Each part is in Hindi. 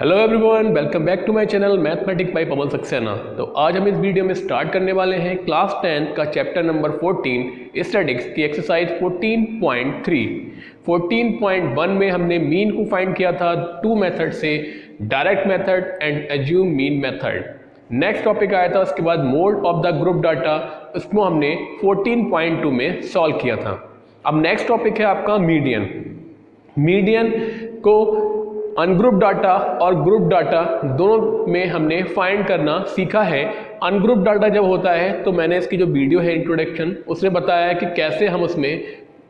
Hello everyone, welcome back to my channel mathematics by Pawan Saxena. तो आज हम इस वीडियो में स्टार्ट करने वाले हैं क्लास 10 का चैप्टर नंबर 14 स्टैटिक्स की एक्सरसाइज 14.3। 14.1 में हमने मीन को फाइंड किया था टू मेथड से, direct method and assume mean method. Next topic आया था उसके बाद mode of the group data, उसको हमने 14.2 में सॉल्व किया था। अब नेक्स्ट टॉपिक है आपका मीडियन। मीडियन को अनग्रुप डाटा और ग्रुप डाटा दोनों में हमने फाइंड करना सीखा है। अनग्रुप डाटा जब होता है तो मैंने इसकी जो वीडियो है इंट्रोडक्शन, उसमें बताया है कि कैसे हम उसमें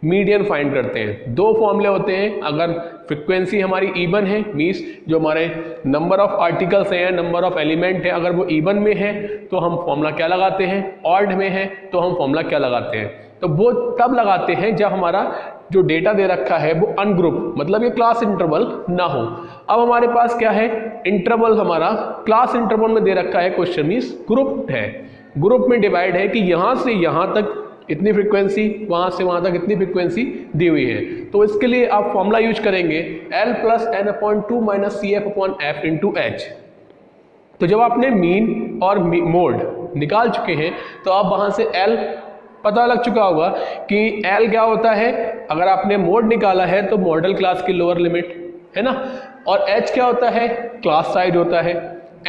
मीडियन फाइंड करते हैं। दो फॉर्मूले होते हैं। अगर फ्रिक्वेंसी हमारी इवन है, मीन्स जो हमारे नंबर ऑफ आर्टिकल्स हैं, नंबर ऑफ एलिमेंट है, अगर वो इवन में है तो हम फॉर्मूला क्या लगाते हैं, ऑड में है तो हम फॉर्मूला क्या लगाते हैं। तो वो तब लगाते हैं जब हमारा जो डेटा दे रखा है वो अनग्रुप, मतलब ये क्लास इंटरवल ना हो। अब हमारे पास क्या है, इंटरवल हमारा क्लास इंटरवल में दे रखा है, क्वेश्चन मीन्स ग्रुप है। ग्रुप में डिवाइड है कि यहाँ से यहाँ तक इतनी फ्रीक्वेंसी, वहाँ से वहाँ तक इतनी फ्रीक्वेंसी दी हुई है। तो इसके लिए आप फॉर्मूला यूज करेंगे L + n/2 - CF/f × h। तो जब आपने मीन और मोड निकाल चुके हैं तो आप वहाँ से L पता लग चुका होगा कि L क्या होता है। अगर आपने मोड निकाला है तो मॉडल क्लास की लोअर लिमिट है ना, और H क्या होता है, क्लास साइज होता है।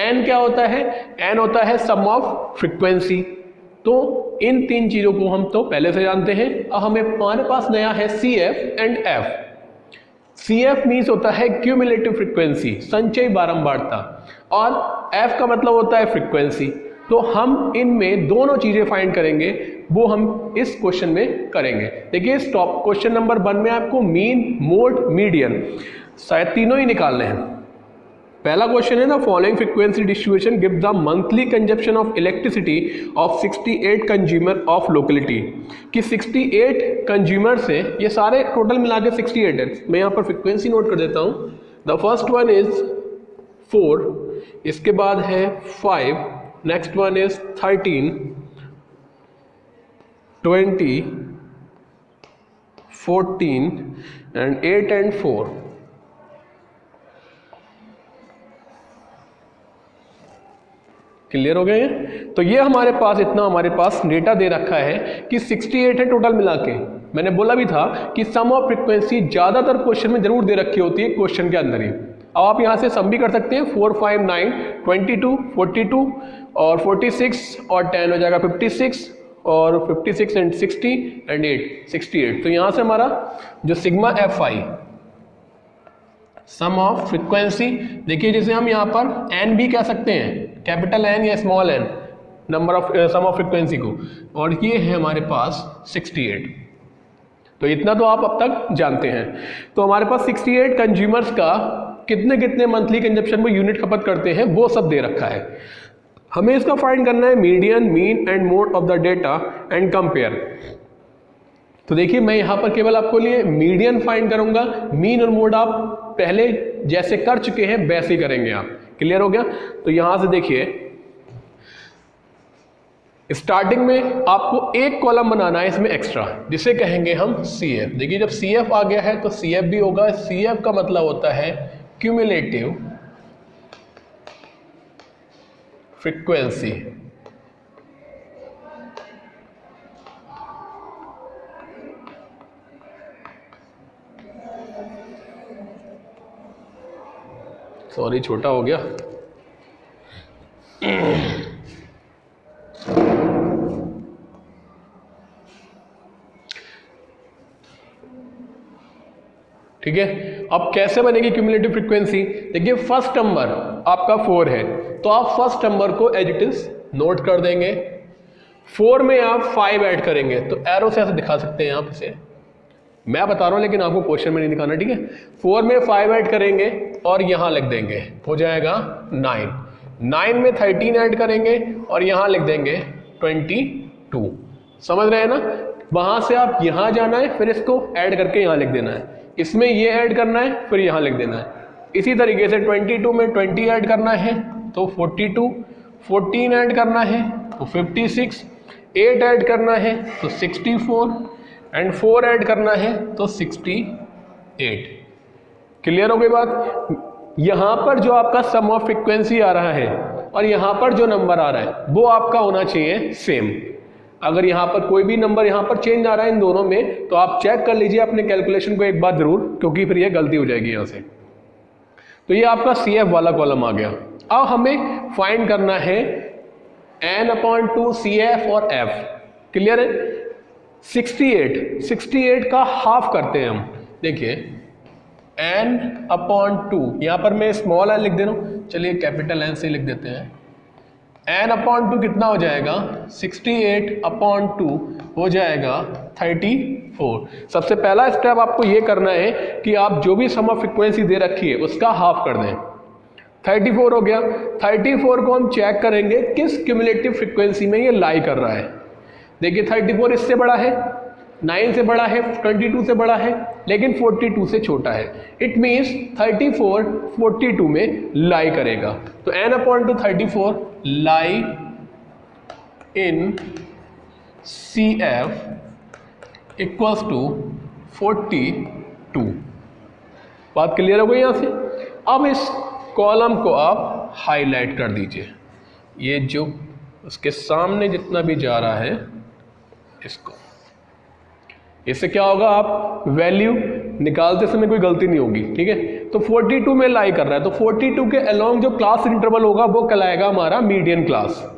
N क्या होता है, N होता है सम ऑफ फ्रीक्वेंसी। तो इन तीन चीज़ों को हम तो पहले से जानते हैं। अब हमारे पास नया है CF and F। CF means होता है क्यूमुलेटिव फ्रीक्वेंसी, संचयी बारंबारता, और F का मतलब होता है फ्रीक्वेंसी। तो हम इनमें दोनों चीजें फाइंड करेंगे, वो हम इस क्वेश्चन में करेंगे। देखिए स्टॉप क्वेश्चन नंबर 1 में आपको मीन, मोड, मीडियन शायद तीनों ही निकालने हैं। पहला क्वेश्चन है ना, following frequency distribution give the monthly consumption of elasticity of 68 consumer of locality. कि 68 कंज्यूमर से, ये सारे टोटल मिला के 68 है। मैं यहाँ पर फ्रीक्वेंसी नोट कर देता हूँ। द फर्स्ट वन इज 4, इसके बाद है 5, next one is 13, 20, 14 and 8 and 4। Clear हो गए हैं। तो ये हमारे पास इतना हमारे पास डेटा दे रखा है कि 68 है टोटल मिला के। मैंने बोला भी था कि सम ऑफ फ्रीक्वेंसी ज्यादातर क्वेश्चन में जरूर दे रखी होती है क्वेश्चन के अंदर ही। अब आप यहाँ से सम भी कर सकते हैं, 4, 5, 9, 22, 42 और 46 और 10 हो जाएगा 56 और 56 एंड 60 एंड 8 68। तो यहाँ से हमारा जो sigma Fi sum of frequency, देखिए जैसे हम यहाँ पर n भी कह सकते हैं, कैपिटल N या small n, number of sum of frequency को, और ये है हमारे पास 68। तो इतना तो आप अब तक जानते हैं। तो हमारे पास 68 कंज्यूमर्स का कितने कितने मंथली कंजप्शन में यूनिट खपत करते हैं वो सब दे रखा है। हमें इसका फाइंड करना है median, mean and mode of the data and compare. तो देखिए मैं यहाँ पर केवल आपको लिए मीडियन फाइंड करूंगा, मीन और मोड आप पहले जैसे कर चुके हैं वैसे ही करेंगे आप। क्लियर हो गया। तो यहां से देखिए स्टार्टिंग में आपको एक कॉलम बनाना है इसमें एक्स्ट्रा, जिसे कहेंगे हम CF। देखिए जब CF आ गया है तो CF भी होगा। CF का मतलब होता है क्यूमुलेटिव फ्रीक्वेंसी। सॉरी छोटा हो गया। ठीक है, अब कैसे बनेगी क्यूमुलेटिव फ्रीक्वेंसी। देखिए फर्स्ट नंबर आपका 4 है तो आप फर्स्ट नंबर को एज इट इज नोट कर देंगे। 4 में आप 5 ऐड करेंगे, तो एरो से ऐसे दिखा सकते हैं आप इसे, मैं बता रहा हूं लेकिन आपको क्वेश्चन में नहीं दिखाना। ठीक है, 4 में 5 ऐड करेंगे और यहां लिख देंगे, हो जाएगा 9। 9 में 13 ऐड करेंगे और यहां लिख देंगे 22। समझ रहे हैं ना। वहां से आप यहां जाना है, फिर इसको ऐड करके यहां लिख देना है, इसमें ये ऐड करना है, फिर यहां लिख देना है। इसी तरीके से 22 में 20 ऐड करना है तो 42, 14 ऐड करना है तो 56, 8 ऐड करना है तो 64 एंड 4 ऐड करना है तो 68। क्लियर हो गई बात। यहाँ पर जो आपका सम ऑफ फ्रीक्वेंसी आ रहा है और यहाँ पर जो नंबर आ रहा है वो आपका होना चाहिए सेम। अगर यहाँ पर कोई भी नंबर यहाँ पर चेंज आ रहा है इन दोनों में तो आप चेक कर लीजिए अपने कैलकुलेशन को एक बार जरूर, क्योंकि फिर ये गलती हो जाएगी यहाँ से। तो ये आपका CF वाला कॉलम आ गया। अब हमें फाइंड करना है n/2 CF और F। क्लियर है? 68 का हाफ करते हैं हम। देखिए n/2, यहाँ पर मैं स्मॉल n लिख दे रहा हूँ, चलिए कैपिटल N से लिख देते हैं। n/2 कितना हो जाएगा? 68/2 हो जाएगा 34। सबसे पहला स्टेप आपको ये करना है कि आप जो भी सम ऑफ फ्रीक्वेंसी दे रखी है उसका हाफ कर दें। 34 हो गया। 34 को हम चेक करेंगे किस क्यूमुलेटिव फ्रीक्वेंसी में ये लाई कर रहा है। देखिए 34 इससे बड़ा है, 9 से बड़ा है, 22 से बड़ा है, लेकिन 42 से छोटा है। इट मीन्स 34 42 में लाई करेगा। तो n/2 34 lie in CF equals to 42। बात क्लियर हो गई यहाँ से? अब इस कॉलम को आप हाईलाइट कर दीजिए। ये जो उसके सामने जितना भी जा रहा है इसको, इससे क्या होगा, आप वैल्यू निकालते समय कोई गलती नहीं होगी। ठीक है? तो 42 में लाई कर रहा है, तो 42 के अलोंग जो क्लास इंटरवल होगा वो कहलाएगा हमारा मीडियन क्लास।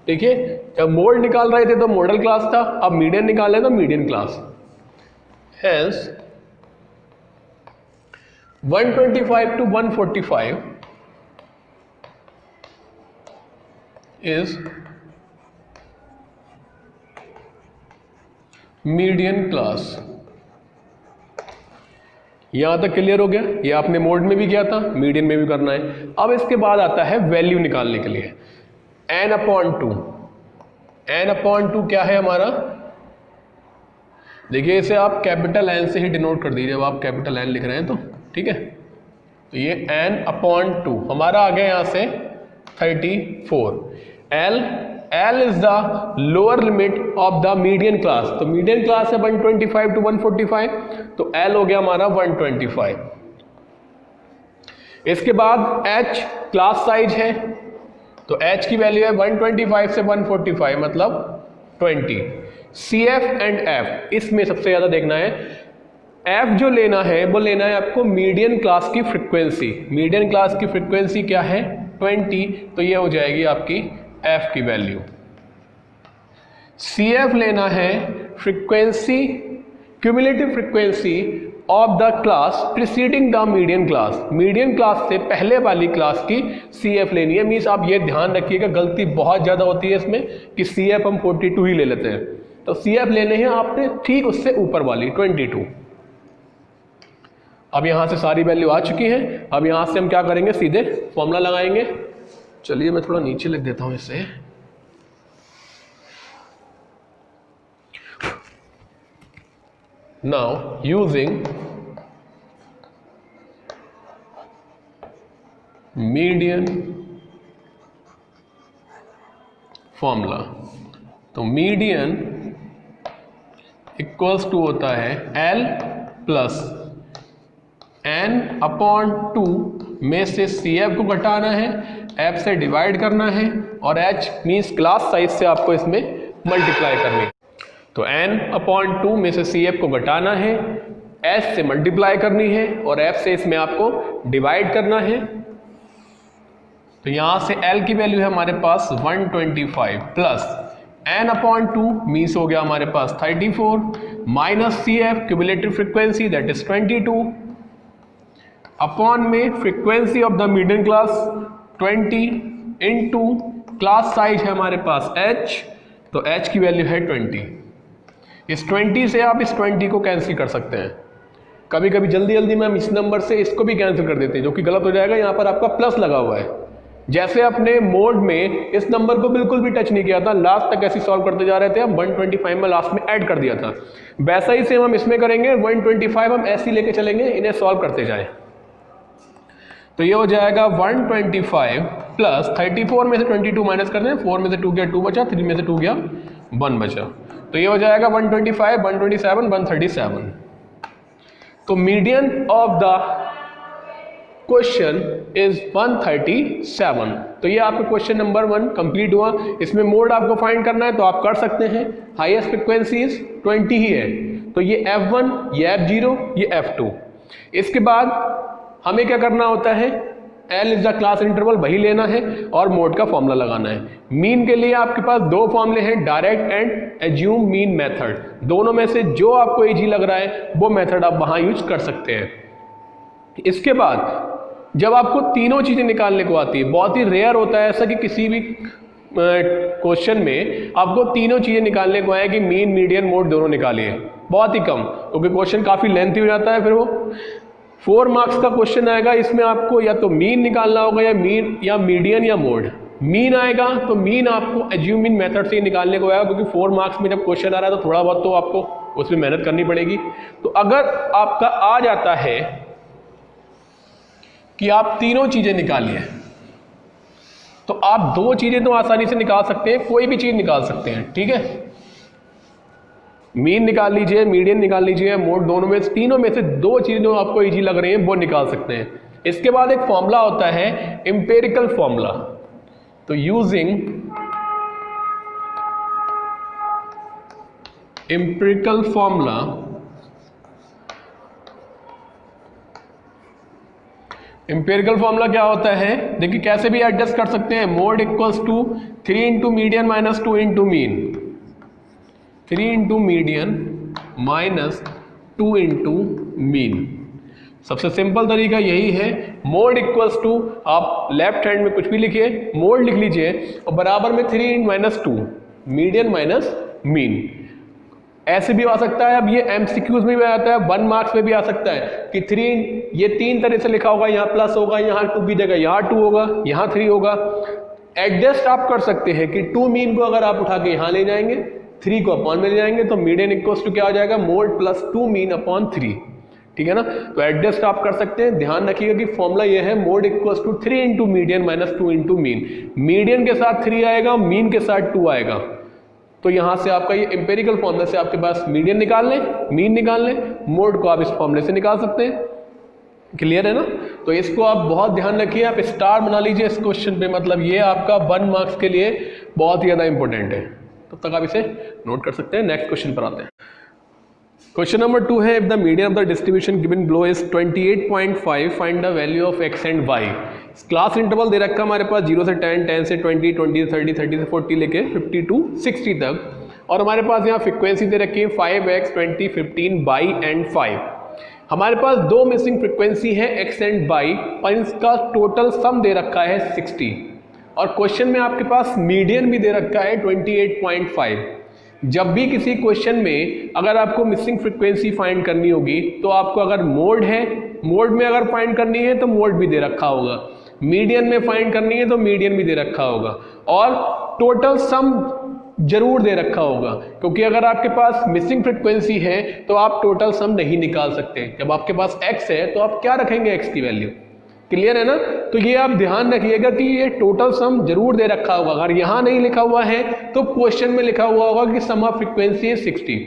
देखिए जब मोड निकाल रहे थे तो मॉडल क्लास था, अब मीडियन निकाल रहे तो median class. Hence 125 to 145 is median class. यहां तक क्लियर हो गया? ये आपने मोड में भी किया था, मीडियन में भी करना है। अब इसके बाद आता है वैल्यू निकालने के लिए n/2। n/2 क्या है हमारा? देखिए इसे आप कैपिटल N से ही डिनोट कर दीजिए जब आप कैपिटल N लिख रहे हैं तो। ठीक है? तो ये n/2 हमारा आ गया यहां से 34। L is the lower limit of the median class. तो मीडियन क्लास है 125 to 145, तो L हो गया हमारा 125। इसके बाद H क्लास साइज है, तो H की वैल्यू है 125 से 145 मतलब 20। CF एंड F इसमें सबसे ज्यादा देखना है। F जो लेना है वो लेना है आपको मीडियन क्लास की फ्रीक्वेंसी। मीडियन क्लास की फ्रीक्वेंसी क्या है? 20, तो ये हो जाएगी आपकी F की वैल्यू। CF लेना है frequency, cumulative frequency of the class preceding the median class. Median class से पहले वाली क्लास की CF लेनी है। मीन्स आप ये ध्यान रखिएगा, गलती बहुत ज़्यादा होती है इसमें कि CF हम 42 ही ले लेते हैं। तो CF लेने हैं आपने ठीक उससे ऊपर वाली 22। अब यहाँ से सारी वैल्यू आ चुकी है। अब यहाँ से हम क्या करेंगे, सीधे फॉर्मूला लगाएंगे। चलिए मैं थोड़ा नीचे लिख देता हूँ इसे। Now using median फॉर्मूला, तो मीडियन इक्वल्स टू होता है L प्लस n/2 में से CF को घटाना है, F से डिवाइड करना है और H मीन्स क्लास साइज से आपको इसमें मल्टीप्लाई करनी है। तो n/2 में से CF को घटाना है, S से मल्टीप्लाई करनी है और F से इसमें आपको डिवाइड करना है। तो यहां से L की वैल्यू है हमारे पास 125 प्लस n/2 मीन्स हो गया हमारे पास 34 minus CF cumulative frequency that is 22 upon में frequency of the median class 20 into class size है हमारे पास H, तो H की वैल्यू है 20। इस 20 से आप इस 20 को कैंसिल कर सकते हैं। कभी कभी जल्दी में हम इस नंबर से इसको भी कैंसिल कर देते हैं, जो कि गलत हो जाएगा। यहाँ पर आपका प्लस लगा हुआ है। जैसे अपने मोड में इस नंबर को बिल्कुल भी टच नहीं किया था, लास्ट तक ऐसे सॉल्व करते जा रहे थे, हम 125 में लास्ट में ऐड कर दिया था। वैसा ही सेम हम इसमें करेंगे। 125 हम ऐसे ही लेके चलेंगे, इन्हें सॉल्व करते जाएं। तो ये हो जाएगा 125 प्लस 34 में से 22 माइनस कर दें, 4 में से 2 गया 2 बचा, 3 में से 2 गया 1 बचा। तो ये हो जाएगा 125, 127, 137। तो median of the question is 137। तो ये आपका क्वेश्चन नंबर 1 कंप्लीट हुआ। इसमें मोड आपको फाइंड करना है तो आप कर सकते हैं। हाईएस्ट फ्रिक्वेंसी इज 20 ही है, तो ये F1, ये F0, ये F2। इसके बाद हमें क्या करना होता है, L is the class interval वही लेना है और मोड का फॉर्मूला लगाना है। मीन के लिए आपके पास दो फॉर्मूले हैं, direct and assume mean method. दोनों में से जो आपको इजी लग रहा है वो मेथड आप वहां यूज कर सकते हैं। इसके बाद जब आपको तीनों चीजें निकालने को आती है, बहुत ही रेयर होता है ऐसा कि किसी भी क्वेश्चन में आपको तीनों चीजें निकालने को आए कि मीन, मीडियन, मोड दोनों निकालिए, बहुत ही कम, क्योंकि क्वेश्चन काफी लेंथी हो जाता है। फिर वो 4 मार्क्स का क्वेश्चन आएगा, इसमें आपको या तो मीन निकालना होगा या मीन या मीडियन या मोड। मीन आएगा तो मीन आपको एज्यूम मीन मेथड से ही निकालने को आएगा, क्योंकि 4 मार्क्स में जब क्वेश्चन आ रहा है तो थोड़ा बहुत तो आपको उसमें मेहनत करनी पड़ेगी। तो अगर आपका आ जाता है कि आप तीनों चीजें निकालिए तो आप दो चीजें तो आसानी से निकाल सकते हैं, कोई भी चीज निकाल सकते हैं, ठीक है। मीन निकाल लीजिए, मीडियन निकाल लीजिए, मोड, दोनों में तीनों में से दो चीजें जो आपको इजी लग रही हैं वो निकाल सकते हैं। इसके बाद एक फॉर्मूला होता है एम्पिरिकल फॉर्मूला। तो using empirical formula, empirical formula क्या होता है, देखिए कैसे भी एडजस्ट कर सकते हैं। Mode equals to 3 into median minus 2 into mean, 3 into median minus 2 into mean. सबसे सिंपल तरीका यही है। मोड इक्वल्स टू, आप लेफ्ट हैंड में कुछ भी लिखिए, मोड लिख लीजिए और बराबर में 3 माइनस 2, मीडियन माइनस मीन। ऐसे भी आ सकता है, अब ये एमसीक्यूज में भी आता है, 1 मार्क्स में भी आ सकता है कि 3, ये 3 तरह से लिखा होगा, यहाँ प्लस होगा, यहाँ 2 की जगह यहाँ 2 होगा, यहाँ 3 होगा। एडजस्ट आप कर सकते हैं कि 2 मीन को अगर आप उठा के यहाँ ले जाएंगे, 3 को अपॉन में ले जाएंगे, तो मीडियन इक्वल्स टू क्या आ जाएगा, मोड प्लस 2 मीन अपॉन 3, ठीक है ना। तो एडजस्ट आप कर सकते हैं। ध्यान रखिएगा कि फॉर्मूला ये है, mode equals to 3 into median minus 2 into mean. Median के साथ 3 आएगा, मीन के साथ 2 आएगा। तो यहां से आपका ये एम्पिरिकल फॉर्मूला से आपके पास मीडियन निकाल लें, मीन निकाल लें, मोड को आप इस फॉर्मूले से निकाल सकते हैं। क्लियर है ना। तो इसको आप बहुत ध्यान रखिए, आप स्टार बना लीजिए इस क्वेश्चन पे, मतलब ये आपका 1 मार्क्स के लिए बहुत ही ज़्यादा इंपॉर्टेंट है। तब तक आप इसे नोट कर सकते हैं। नेक्स्ट क्वेश्चन पर आते हैं। क्वेश्चन नंबर 2 है, if the median of the distribution given below is 28.5, find the value of x and y। Class interval दे रखा हमारे पास 0 से 10, 10 से 20, 20 से 30, 30 से 40 लेके 50 to 60 तक, और हमारे पास यहाँ फ्रिक्वेंसी दे रखी है 5x, 20, 15, y एंड 5। हमारे पास दो मिसिंग फ्रिक्वेंसी है x एंड y, और इसका टोटल सम दे रखा है 60, और क्वेश्चन में आपके पास मीडियन भी दे रखा है 28.5। जब भी किसी क्वेश्चन में अगर आपको मिसिंग फ्रिक्वेंसी फाइंड करनी होगी तो आपको, अगर मोड है, मोड में अगर फाइंड करनी है तो मोड भी दे रखा होगा, मीडियन में फाइंड करनी है तो मीडियन भी दे रखा होगा, और टोटल सम जरूर दे रखा होगा। क्योंकि अगर आपके पास मिसिंग फ्रिक्वेंसी है तो आप टोटल सम नहीं निकाल सकते। जब आपके पास x है तो आप क्या रखेंगे, x की वैल्यू। क्लियर है ना। तो ये आप ध्यान रखिएगा कि ये टोटल सम जरूर दे रखा होगा। अगर यहां नहीं लिखा हुआ है तो क्वेश्चन में लिखा हुआ होगा कि सम ऑफ फ्रिक्वेंसी है 60।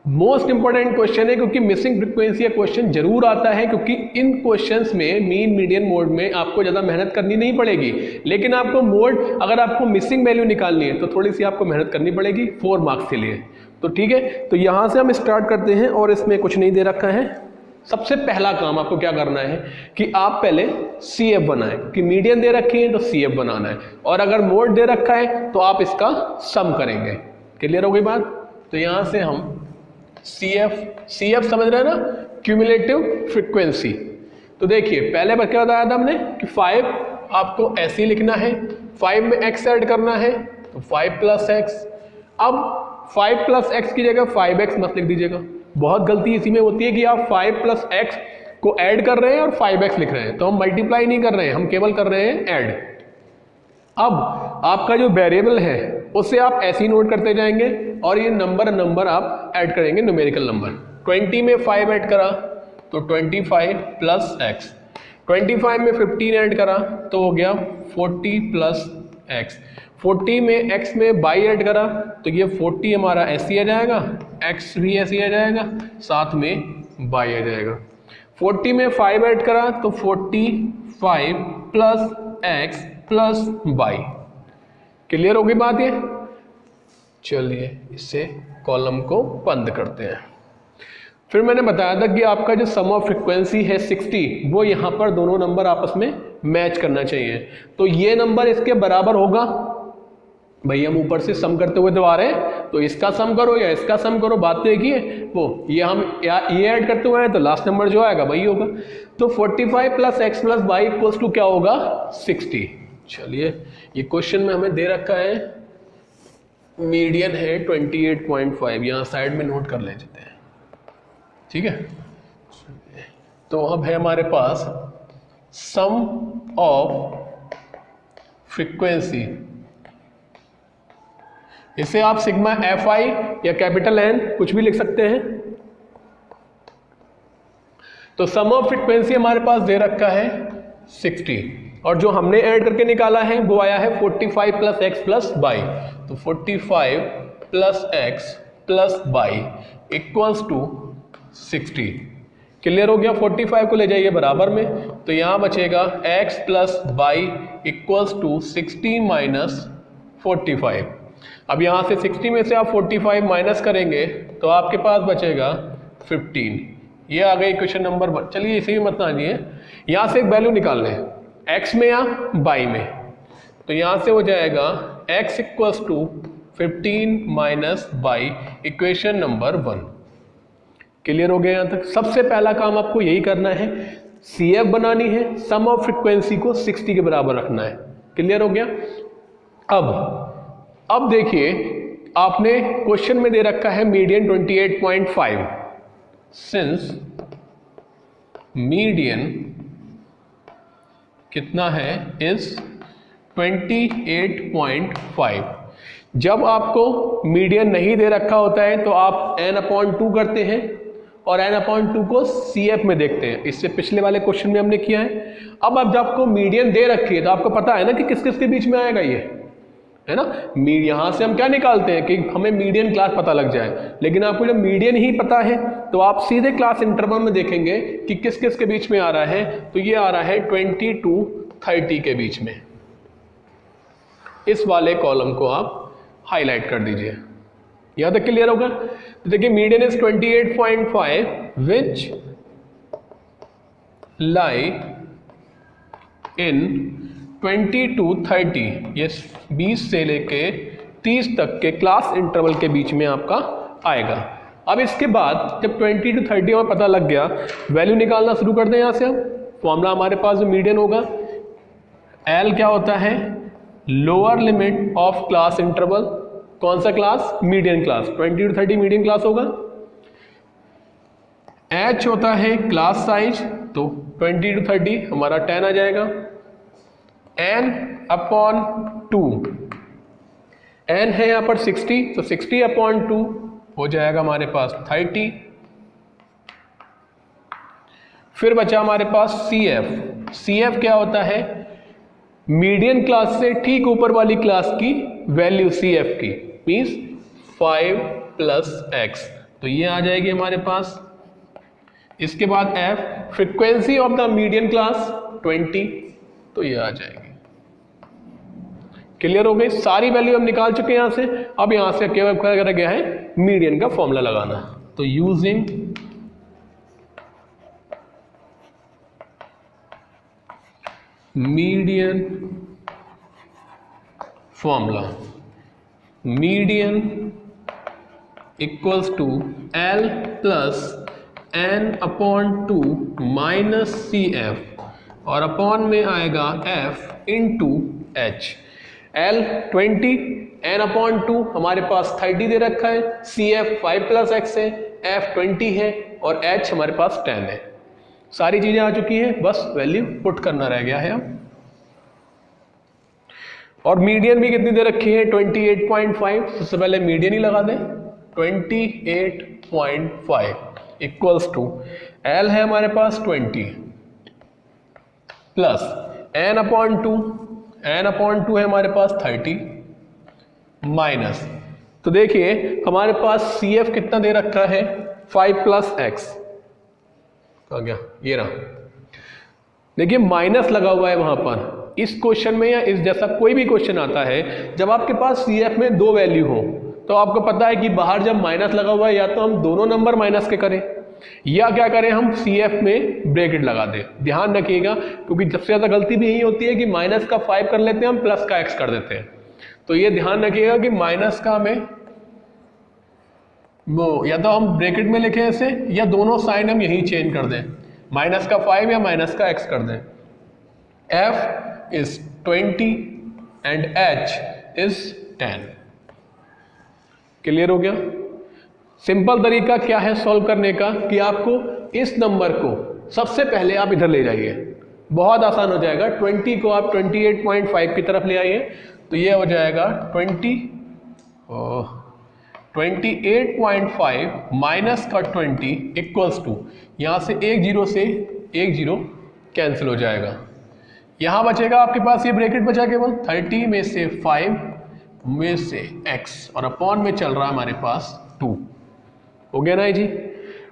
मोस्ट इंपॉर्टेंट क्वेश्चन है, क्योंकि मिसिंग फ्रिक्वेंसी का क्वेश्चन जरूर आता है, क्योंकि इन क्वेश्चंस में मीन, मीडियन, मोड में आपको ज़्यादा मेहनत करनी नहीं पड़ेगी। लेकिन आपको मोड, अगर आपको मिसिंग वैल्यू निकालनी है तो थोड़ी सी आपको मेहनत करनी पड़ेगी 4 मार्क्स के लिए। तो ठीक है, तो यहाँ से हम स्टार्ट करते हैं, और इसमें कुछ नहीं दे रखा है। सबसे पहला काम आपको क्या करना है कि आप पहले CF बनाएं, कि मीडियन दे रखी है तो CF बनाना है, और अगर मोड दे रखा है तो आप इसका सम करेंगे। क्लियर हो गई बात। तो यहाँ से हम CF समझ रहे हैं ना, क्यूमुलेटिव फ्रीक्वेंसी। तो देखिए पहले क्या बताया था हमने कि 5 आपको ऐसे ही लिखना है, 5 में x ऐड करना है तो 5 प्लस x। अब 5 प्लस x की जगह 5x मत लिख दीजिएगा। बहुत गलती इसी में होती है कि आप 5 प्लस x को ऐड कर रहे हैं और 5x लिख रहे हैं, तो हम मल्टीप्लाई नहीं कर रहे हैं, हम केवल कर रहे हैं ऐड। अब आपका जो वेरिएबल है उसे आप ऐसे ही नोट करते जाएंगे, और ये नंबर आप ऐड करेंगे, न्यूमेरिकल नंबर। 20 में 5 ऐड करा तो 25 प्लस x, 25 में 15 ऐड करा तो हो गया 40 प्लस x, 40 में x में y ऐड करा तो ये 40 हमारा ऐसे ही आ जाएगा, x भी ऐसे ही आ जाएगा, साथ में y आ जाएगा। 40 में 5 ऐड करा तो 40 5 plus X plus Y. Clear होगी बात ये? चलिए इससे कॉलम को बंद करते हैं। फिर मैंने बताया था कि आपका जो सम ऑफ फ्रीक्वेंसी है 60, वो यहाँ पर दोनों नंबर आपस में मैच करना चाहिए। तो ये नंबर इसके बराबर होगा। भाई हम ऊपर से सम करते हुए तो आ रहे हैं, तो इसका सम करो या इसका सम करो, बात तो एक ही है। वो ये हम ये ऐड करते हुए हैं तो लास्ट नंबर जो आएगा वही होगा। तो 45 plus X plus Y equals to क्या होगा? 60। चलिए ये क्वेश्चन में हमें दे रखा है, मीडियन है 28.5, यहाँ साइड में नोट कर लेते हैं, ठीक है। तो अब है हमारे पास सम ऑफ फ्रीक्वेंसी, इसे आप सिग्मा एफ आई या कैपिटल एन कुछ भी लिख सकते हैं। तो सम ऑफ फ्रीक्वेंसी हमारे पास दे रखा है 60, और जो हमने ऐड करके निकाला है वो आया है 45 प्लस एक्स प्लस वाई। तो 45 plus X plus Y equals to 60। Clear हो गया? 45 को ले जाइए बराबर में, तो यहां बचेगा x plus Y equals to 60 minus 45। अब यहां से 60 में से आप 45 माइनस करेंगे तो आपके पास बचेगा 15। ये आ गई क्वेश्चन नंबर 1। चलिए इसे भी मत आनिए, यहां से एक वैल्यू निकाल लें, x में या y में। तो यहां से हो जाएगा x equals to 15 minus Y, equation number 1। Clear हो गया यहाँ तक? सबसे पहला काम आपको यही करना है, CF बनानी है, सम ऑफ फ्रीक्वेंसी को 60 के बराबर रखना है। क्लियर हो गया? अब देखिए, आपने क्वेश्चन में दे रखा है मीडियन 28.5। सिंस मीडियन कितना है? इज 28.5। जब आपको मीडियन नहीं दे रखा होता है तो आप n/2 करते हैं और n/2 को CF में देखते हैं। इससे पिछले वाले क्वेश्चन में हमने किया है। अब जब आपको मीडियन दे रखी है तो आपको पता है ना कि किस किस के बीच में आएगा, ये है ना। यहां से हम क्या निकालते हैं कि हमें मीडियन क्लास पता लग जाए, लेकिन आपको जब मीडियन ही पता है तो आप सीधे क्लास इंटरवल में देखेंगे कि किस किस के बीच में आ रहा है। तो ये आ रहा है 20 to 30 के बीच में। इस वाले कॉलम को आप हाईलाइट कर दीजिए। यहां तक क्लियर होगा? तो देखिए median is 28.5 which lie in 20 to 30, ये 20 से लेके 30 तक के क्लास इंटरवल के बीच में आपका आएगा। अब इसके बाद जब 20 to 30 में पता लग गया, वैल्यू निकालना शुरू कर दें। यहाँ से हम फॉर्मूला हमारे पास जो मीडियन होगा, L क्या होता है? Lower limit of class interval. कौन सा class? Median class. 20 to 30 median class होगा। H होता है क्लास साइज, तो 20 to 30 हमारा 10 आ जाएगा। n/2, n है यहाँ पर 60, तो 60/2 हो जाएगा हमारे पास 30। फिर बचा हमारे पास CF। CF क्या होता है? मीडियन क्लास से ठीक ऊपर वाली क्लास की वैल्यू CF की, मीन्स 5 प्लस x, तो ये आ जाएगी हमारे पास। इसके बाद F, frequency of the median class 20, तो ये आ जाएगी। क्लियर हो गई? सारी वैल्यू हम निकाल चुके हैं यहां से। अब यहां से केवल क्या रह गया है? मीडियन का फॉर्मूला लगाना। तो using median formula, median equals to L plus n/2 minus CF, और अपॉन में आएगा F into H। L 20, n/2 हमारे पास 30 दे रखा है, CF 5 प्लस x है, F 20 है और H हमारे पास 10 है। सारी चीजें आ चुकी हैं, बस वैल्यू पुट करना रह गया है अब। और मीडियन भी कितनी दे रखी है? 28.5। सबसे पहले मीडियन ही लगा दें। 28.5 इक्वल्स टू L है हमारे पास 20 प्लस n/2, n/2 है हमारे पास 30 माइनस, तो देखिए हमारे पास CF कितना दे रखा है? 5 प्लस x। कहाँ गया? ये रहा। देखिए माइनस लगा हुआ है वहां पर। इस क्वेश्चन में या इस जैसा कोई भी क्वेश्चन आता है, जब आपके पास CF में 2 वैल्यू हो तो आपको पता है कि बाहर जब माइनस लगा हुआ है या तो हम दोनों नंबर माइनस के करें या क्या करें, हम CF में ब्रैकेट लगा दें। ध्यान रखिएगा, क्योंकि सबसे ज़्यादा गलती भी यही होती है कि माइनस का 5 कर लेते हैं हम, प्लस का x कर देते हैं। तो ये ध्यान रखिएगा कि माइनस का हमें या तो हम ब्रैकेट में लिखें इसे, या दोनों साइन हम यही चेंज कर दें, माइनस का 5 या माइनस का x कर दें। f is 20 and h is 10। Clear हो गया? सिंपल तरीका क्या है सॉल्व करने का कि आपको इस नंबर को सबसे पहले आप इधर ले जाइए, बहुत आसान हो जाएगा। 20 को आप 28.5 की तरफ ले आइए तो ये हो जाएगा 28.5 माइनस का 20 इक्वल्स टू, यहाँ से एक जीरो कैंसिल हो जाएगा। यहाँ बचेगा आपके पास ये ब्रैकेट बचा केवल 30 में से 5 में से x और अपॉन में चल रहा है हमारे पास 2। हो गया ना जी?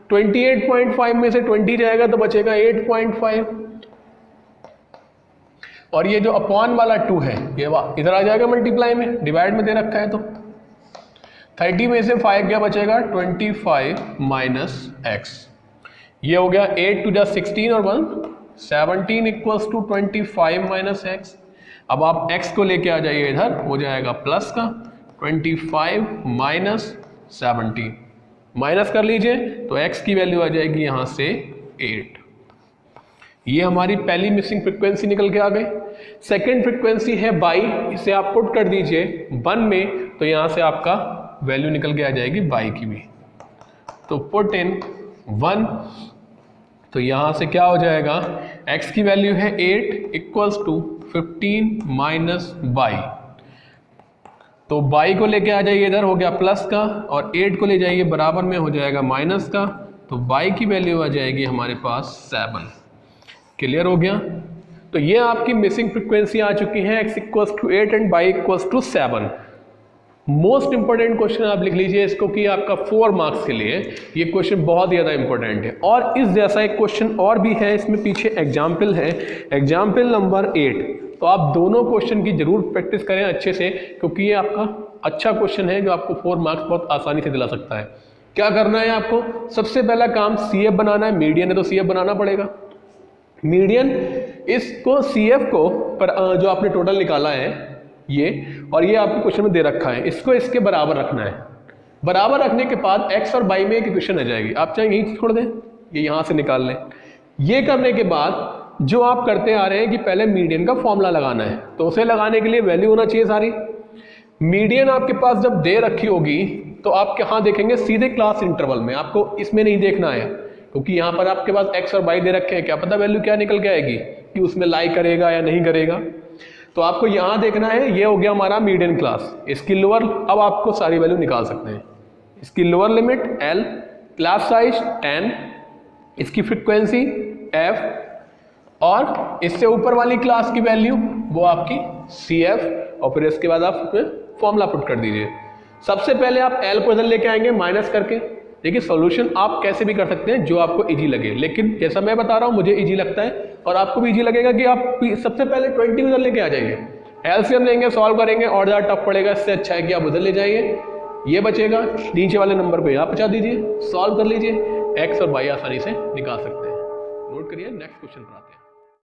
28.5 में से 20 जाएगा तो बचेगा 8.5, और ये जो अपॉन वाला 2 है ये इधर आ जाएगा मल्टीप्लाई में, डिवाइड में दे रखा है। तो 30 में से 5 क्या बचेगा? 25 माइनस x। ये हो गया 8 टू 16 और 1 17 इक्वल्स टू 25 माइनस x। अब आप x को लेके आ जाइए इधर, हो जाएगा प्लस का 25 माइनस 17, माइनस कर लीजिए तो x की वैल्यू आ जाएगी यहाँ से 8। ये हमारी पहली मिसिंग फ्रीक्वेंसी निकल के आ गई। सेकेंड फ्रीक्वेंसी है बाई, इसे आप पुट कर दीजिए 1 में, तो यहाँ से आपका वैल्यू निकल के आ जाएगी बाई की भी। तो पुट इन 1, तो यहाँ से क्या हो जाएगा, x की वैल्यू है 8 इक्वल्स टू 15 माइनस बाई। तो बाई को लेके आ जाइए इधर, हो गया प्लस का, और 8 को ले जाइए बराबर में, हो जाएगा माइनस का। तो बाई की वैल्यू आ जाएगी हमारे पास 7। क्लियर हो गया? तो ये आपकी मिसिंग फ्रीक्वेंसी आ चुकी है, x equals to 8 and Y equals to 7। Most important question आप लिख लीजिए इसको कि आपका 4 मार्क्स के लिए ये क्वेश्चन बहुत ज़्यादा इंपॉर्टेंट है। और इस जैसा एक क्वेश्चन और भी है, इसमें पीछे एग्जाम्पल है, एग्जाम्पल नंबर 8। तो आप दोनों क्वेश्चन की जरूर प्रैक्टिस करें अच्छे से, क्योंकि ये आपका अच्छा क्वेश्चन है जो आपको 4 मार्क्स बहुत आसानी से दिला सकता है। क्या करना है आपको? सबसे पहला काम CF बनाना है। मीडियन है तो CF बनाना पड़ेगा। मीडियन, इसको CF को जो आपने टोटल निकाला है ये, और ये आपको क्वेश्चन में दे रखा है, इसको इसके बराबर रखना है। बराबर रखने के बाद x और y में एक इक्वेशन आ जाएगी, आप चाहे यहीं छोड़ दें, ये यहाँ से निकाल लें। ये करने के बाद जो आप करते आ रहे हैं कि पहले मीडियन का फॉर्मूला लगाना है, तो उसे लगाने के लिए वैल्यू होना चाहिए सारी। मीडियन आपके पास जब दे रखी होगी तो आप कहाँ देखेंगे? सीधे क्लास इंटरवल में। आपको इसमें नहीं देखना है, क्योंकि यहाँ पर आपके पास x और y दे रखे हैं, क्या पता वैल्यू क्या निकल के आएगी कि उसमें लाई करेगा या नहीं करेगा। तो आपको यहाँ देखना है, ये हो गया हमारा मीडियन क्लास। इसकी लोअर, अब आपको सारी वैल्यू निकाल सकते हैं। इसकी lower limit L, class size 10, इसकी फ्रीक्वेंसी F, और इससे ऊपर वाली क्लास की वैल्यू वो आपकी CF, और फिर इसके बाद आप फॉर्मूला पुट कर दीजिए। सबसे पहले आप L को इधर लेके आएंगे माइनस करके। देखिए सॉल्यूशन आप कैसे भी कर सकते हैं जो आपको इजी लगे, लेकिन जैसा मैं बता रहा हूँ मुझे इजी लगता है और आपको भी इजी लगेगा कि आप सबसे पहले 20 उधर लेके आ जाइए। एलसीएम लेंगे, सॉल्व करेंगे, और ज़्यादा टफ पड़ेगा, इससे अच्छा है कि आप उधर ले जाइए। ये बचेगा, नीचे वाले नंबर को यहाँ पहुँचा दीजिए, सॉल्व कर लीजिए, x और y आसानी से निकाल सकते हैं। नोट करिए, नेक्स्ट क्वेश्चन पर आते हैं।